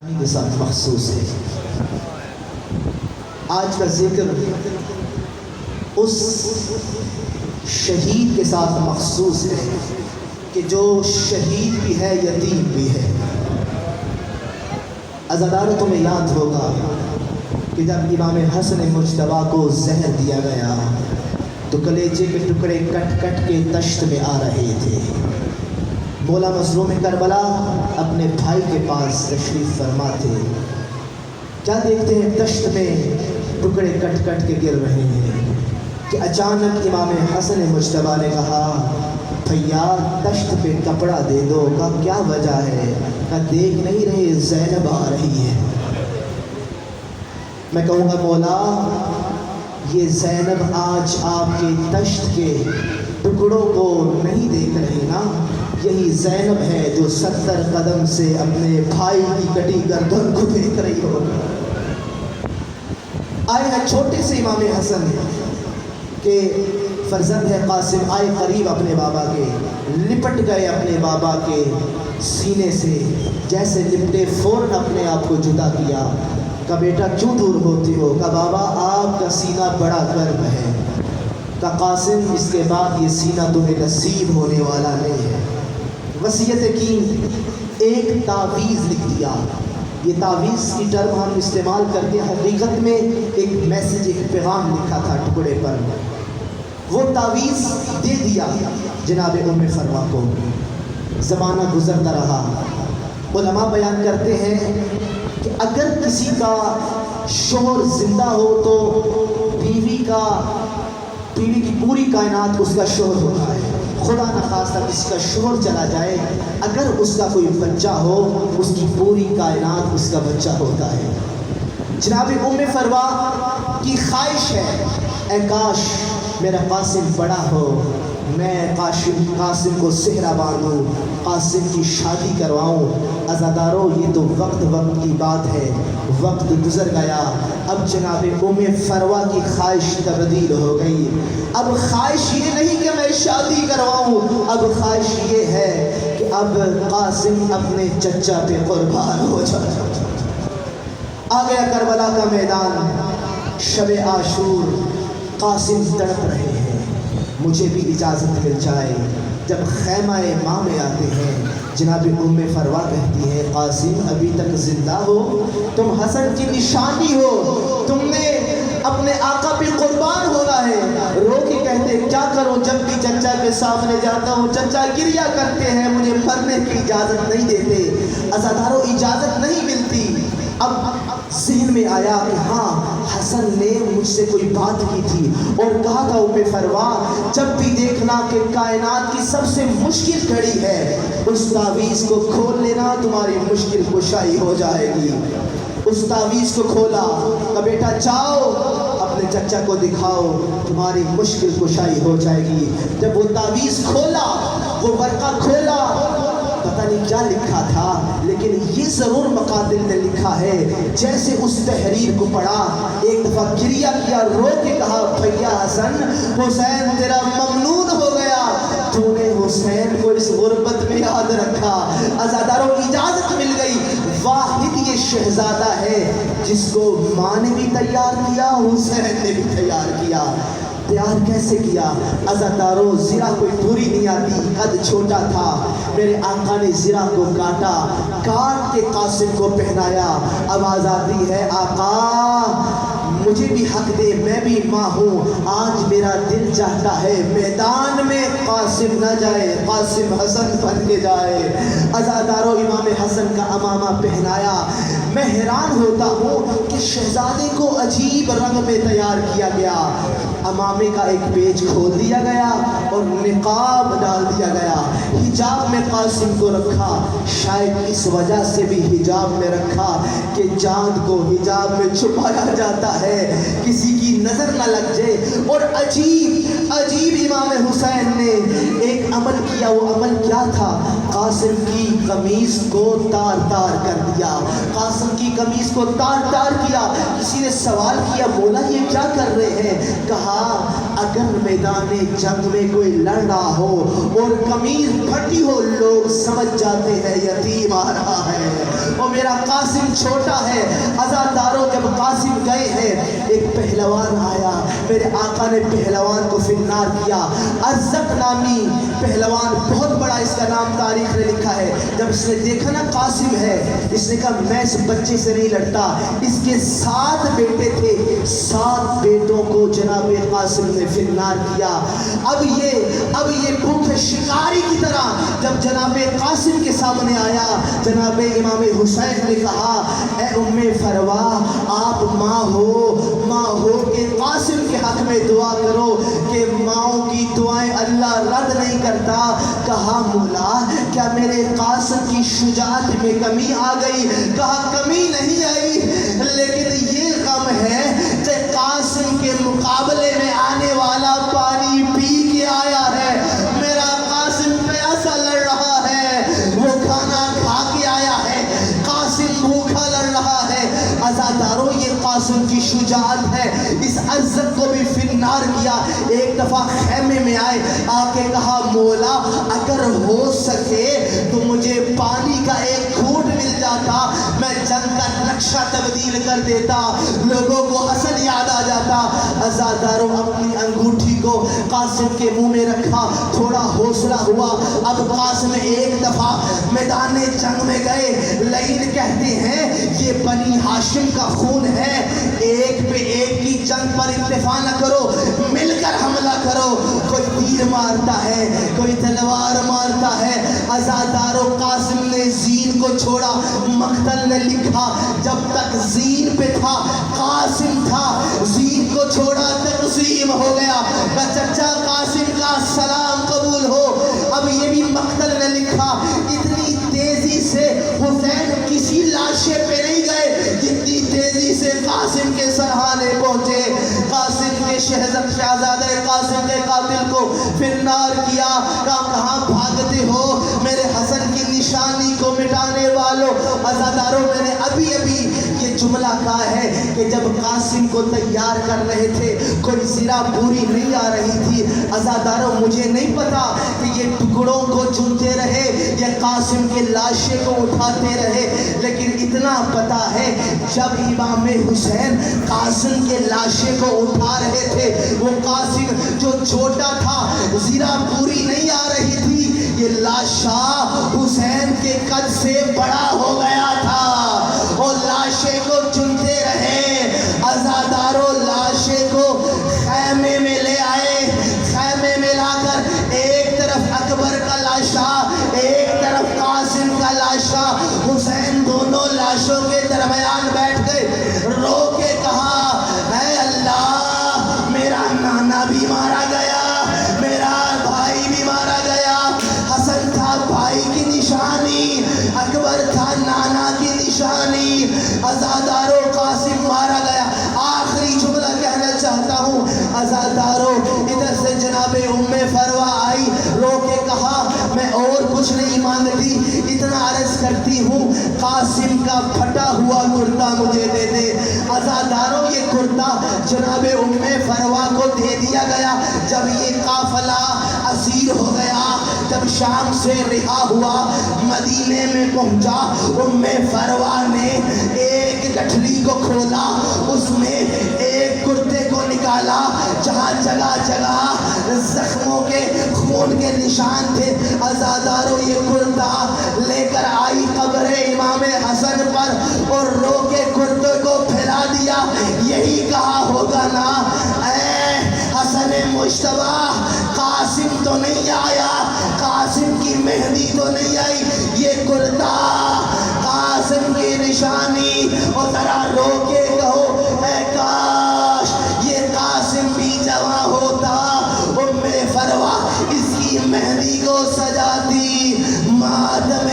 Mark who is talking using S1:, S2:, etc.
S1: کے ساتھ مخصوص ہے۔ آج کا ذکر اس شہید کے ساتھ مخصوص ہے کہ جو شہید بھی ہے یتیم بھی ہے۔ عزادارو تمہیں یاد ہوگا کہ جب امام حسن مجتبیٰ کو زہر دیا گیا تو کلیجے کے ٹکڑے کٹ کٹ کے تشت میں آ رہے تھے۔ مولا مظلوم کربلا اپنے بھائی کے پاس تشریف فرما تھے، کیا دیکھتے ہیں تشت میں ٹکڑے کٹ کٹ کے گر رہے ہیں کہ اچانک امام حسن مجتبیٰ نے کہا بھیا تشت پہ کپڑا دے دو۔ کا کیا وجہ ہے؟ کہ دیکھ نہیں رہے زینب آ رہی ہے۔ میں کہوں گا مولا یہ زینب آج آپ کے تشت کے ٹکڑوں کو نہیں دیکھ رہی نا، یہی زینب ہے جو 70 قدم سے اپنے بھائی کی کٹی گردن کو دیکھ رہی ہو۔ آئے ہیں چھوٹے سے امام حسن کے فرزند ہے قاسم، آئے قریب اپنے بابا کے، لپٹ گئے اپنے بابا کے سینے سے، جیسے لپٹے فوراً اپنے آپ کو جدا کیا۔ کہا بیٹا کیوں دور ہوتے ہو؟ کہا بابا آپ کا سینہ بڑا گرم ہے۔ کہا قاسم اس کے بعد یہ سینہ تمہیں نصیب ہونے والا نہیں ہے۔ وصیت کی، ایک تعویذ لکھ دیا۔ یہ تعویذ کی ٹرم ہم استعمال کر کے حقیقت میں ایک میسج، ایک پیغام لکھا تھا ٹکڑے پر، وہ تعویذ دے دیا جناب ام فروا کو۔ زمانہ گزرتا رہا، علماء بیان کرتے ہیں کہ اگر کسی کا شوہر زندہ ہو تو بیوی کی پوری کائنات اس کا شوہر ہوتا ہے۔ خدا نخواستہ کسی کا شوہر چلا جائے، اگر اس کا کوئی بچہ ہو اس کی پوری کائنات اس کا بچہ ہوتا ہے۔ جناب ام فروا کی خواہش ہے اے کاش میرا قاسم بڑا ہو، میں قاسم کو صحرا باندھوں، قاسم کی شادی کرواؤں۔ عزادارو یہ تو وقت کی بات ہے، وقت گزر گیا۔ اب جناب ام فروا کی خواہش تبدیل ہو گئی۔ اب خواہش یہ نہیں کہ میں شادی کرواؤں، اب خواہش یہ ہے کہ اب قاسم اپنے چچا پہ قربان ہو جائے۔ آ گیا کربلا کا میدان، شب عاشور، قاسم تڑپ رہے ہیں، مجھے بھی اجازت مل جائے۔ جب خیمہ ماں میں آتے ہیں، جناب ام فروا کہتی ہے قاسم ابھی تک زندہ ہو، تم حسن کی نشانی ہو، تم نے اپنے آقا پہ قربان ہونا ہے۔ رو کے کہتے کیا کروں، جب بھی چچا کے سامنے جاتا ہوں چچا گریا کرتے ہیں، مجھے مرنے کی اجازت نہیں دیتے۔ عزادارو اجازت نہیں ملتی۔ اب ذہن میں آیا کہ ہاں حسن نے مجھ سے کوئی بات کی تھی اور کہا تھا ام فروا جب بھی دیکھنا کہ کائنات کی سب سے مشکل گھڑی ہے، اس تعویذ کو کھول لینا، تمہاری مشکل کشائی ہو جائے گی۔ اس تعویذ کو کھولا، کہ بیٹا جاؤ اپنے چچا کو دکھاؤ، تمہاری مشکل کشائی ہو جائے گی۔ جب وہ تعویذ کھولا، وہ ورقہ کھولا، پتہ نہیں کیا لکھا تھا، لیکن یہ ضرور مقاتل نے لکھا ہے۔ جیسے اس تحریر کو پڑھا، ایک دفعہ گریہ کیا، رو کے کہا بھیا حسن حسین تیرا ممنون ہو گیا، تو نے حسین کو اس غربت میں یاد رکھا۔ عزاداروں اجازت مل گئی۔ واحد یہ شہزادہ ہے جس کو ماں نے بھی تیار کیا، حسین نے بھی تیار کیا۔ پیار کیسے کیا؟ عزادارو زرہ کوئی پوری نہیں آتی، قد چھوٹا تھا، میرے آقا نے زرہ کو کاٹا، کاٹ کے قاسم کو پہنایا۔ آواز آتی ہے آقا مجھے بھی حق دے، میں بھی ماں ہوں، آج میرا دل چاہتا ہے میدان میں قاسم نہ جائے، قاسم حسن بن کے جائے۔ عزادارو امام حسن کا امامہ پہنایا۔ میں حیران ہوتا ہوں کہ شہزادے کو عجیب رنگ میں تیار کیا گیا۔ امامے کا ایک پیج کھول دیا گیا اور نقاب ڈال دیا گیا، حجاب میں قاسم کو رکھا۔ شاید اس وجہ سے بھی حجاب میں رکھا کہ چاند کو حجاب میں چھپایا جاتا ہے، کسی کی نظر نہ لگ جائے۔ اور عجیب امام حسین نے ایک عمل کیا، وہ عمل کیا تھا؟ قاسم کی قمیض کو تار تار کر دیا، قاسم کی قمیض کو تار تار کیا۔ کسی نے سوال کیا مولا یہ کیا کر رہے ہیں؟ کہا اگر میدان جنگ میں کوئی لڑ رہا ہو اور قمیض پھٹی ہو لوگ سمجھ جاتے ہیں یتیم آ رہا ہے، اور میرا قاسم چھوٹا ہے۔ عزاداروں جب قاسم گئے ہیں ایک پہلوان آیا، میرے آقا نے پہلوان کو فنار کیا۔ ارزق نامی پہلوان بہت بڑا، اس کا نام تاریخ نے لکھا ہے۔ جب اس نے دیکھا نا قاسم ہے، اس نے کہا میں اس بچے سے نہیں لڑتا۔ اس کے 7 بیٹے تھے، 7 بیٹوں کو جناب قاسم نے فنار کیا۔ اب یہ بھوکے شکاری کی طرح جب جناب قاسم کے سامنے آیا، جناب امام حسین نے کہا اے ام فروا آپ ماں ہو کہ قاسم کے حق میں دعا کرو کہ ماؤں کی دعائیں اللہ رد نہیں کرتا۔ کہا مولا کیا میرے قاسم کی شجاعت میں کمی آ گئی؟ کہا کمی نہیں آئی، لیکن یہ غم ہے کہ قاسم کے مقابلے میں آنے والا پانی پی کے آیا ہے، میرا قاسم پیاسا لڑ رہا ہے، وہ کھانا کھا کے آیا ہے، قاسم بھوکا لڑ رہا ہے۔ عزاداروں یہ قاسم کی شجاعت ہے۔ اس ارزق کو بھی فنار کیا۔ ایک دفعہ خیمے میں آئے، آ کے کہا مولا اگر ہو سکے تو مجھے پانی کا ایک گھونٹ مل جاتا، میں جنگ کا نقشہ تبدیل کر دیتا، لوگوں کو حسن یاد آ جاتا۔ عزاداروں اپنی انگوٹھی کو قاسم کے منہ میں رکھا، تھوڑا حوصلہ ہوا۔ اب قاسم ایک دفعہ میدان جنگ میں گئے۔ لعین کہتے ہیں یہ بنی ہاشم کا خون ہے، ایک پہ ایک کی جنگ پر اتفاق نہ کرو، مل کر حملہ کرو۔ کوئی تیر مارتا ہے، کوئی تلوار مارتا ہے۔ عزاداروں قاسم نے زین کو چھوڑا، مقتل نے لکھا جب تک زین پہ تھا قاسم تھا، زین کو چھوڑا تقسیم ہو گیا۔ چچا قاسم کا سلام قبول ہو۔ اب یہ بھی مقتل نے لکھا اتنی تیزی سے حسین کسی لاشے پہ نہیں گئے جتنی تیزی سے قاسم کے سرحانے پہنچے۔ قاسم کے شہزادے قاسم کے قاتل کو فنار کیا۔ کہاں بھاگتے ہو میرے حسن کی نشانی کو مٹانے والوں؟ عزاداروں میں نے ابھی یہ جملہ کہا ہے کہ جب قاسم کو تیار کر رہے تھے کوئی زرہ پوری نہیں آ رہی تھی۔ عزاداروں مجھے نہیں پتا کہ یہ ٹکڑوں کو چنتے رہے یا قاسم کے لاشے کو اٹھاتے رہے، لیکن اتنا پتا ہے جب امام حسین قاسم کے لاشے کو اٹھا رہے تھے، وہ قاسم جو چھوٹا تھا زرہ پوری نہیں آ رہی تھی، یہ لاشا حسین کے قد سے بڑا ہو گیا تھا، اور لاشے کو چنتے رہے۔ عزاداروں لاشے کو خیمے میں لے آئے، خیمے میں لا کر ایک طرف اکبر کا لاشا ایک طرف قاسم کا لاشا، حسین دونوں لاشوں کے درمیان بیٹھ گئے، رو کے کہا اے اللہ میرا نانا بھی مارا گیا، میرا بھائی بھی مارا گیا، حسن تھا بھائی کی نشانی، اکبر تھا نانا کی نشانی، عزاداروں قاسم مارا گیا۔ آخری جملہ کہنا چاہتا ہوں عزاداروں، ادھر سے جناب ام فروا آئی، رو کے کہا میں اور کچھ نہیں مانگتی، اتنا عرض کرتی ہوں قاسم کا پھٹا ہوا کرتا مجھے دے دے۔ عزاداروں یہ کرتا جناب ام فروا کو دے دیا گیا۔ جب یہ قافلہ اسیر ہو گیا، جب شام سے رہا ہوا مدینے میں پہنچا، ام فروا نے ایک گٹھلی کو کھولا، اس میں ایک کرتے کو نکالا جہاں جگہ جگہ زخموں کے خون کے نشان تھے۔ عزاداروں یہ کرتا لے کر آئی قبر امام حسن پر اور رو کے کرتے کو پھیلا دیا، یہی کہا ہوگا نا اے حسن مجتبیٰ قاسم تو نہیں آیا، قاسم کی مہندی تو نہیں آئی، یہ کرتا قاسم کی نشانی، اور ذرا رو کے کہو اے کاش یہ قاسم بھی جواں ہوتا، ام فروا اس کی مہندی کو سجاتی، ماتم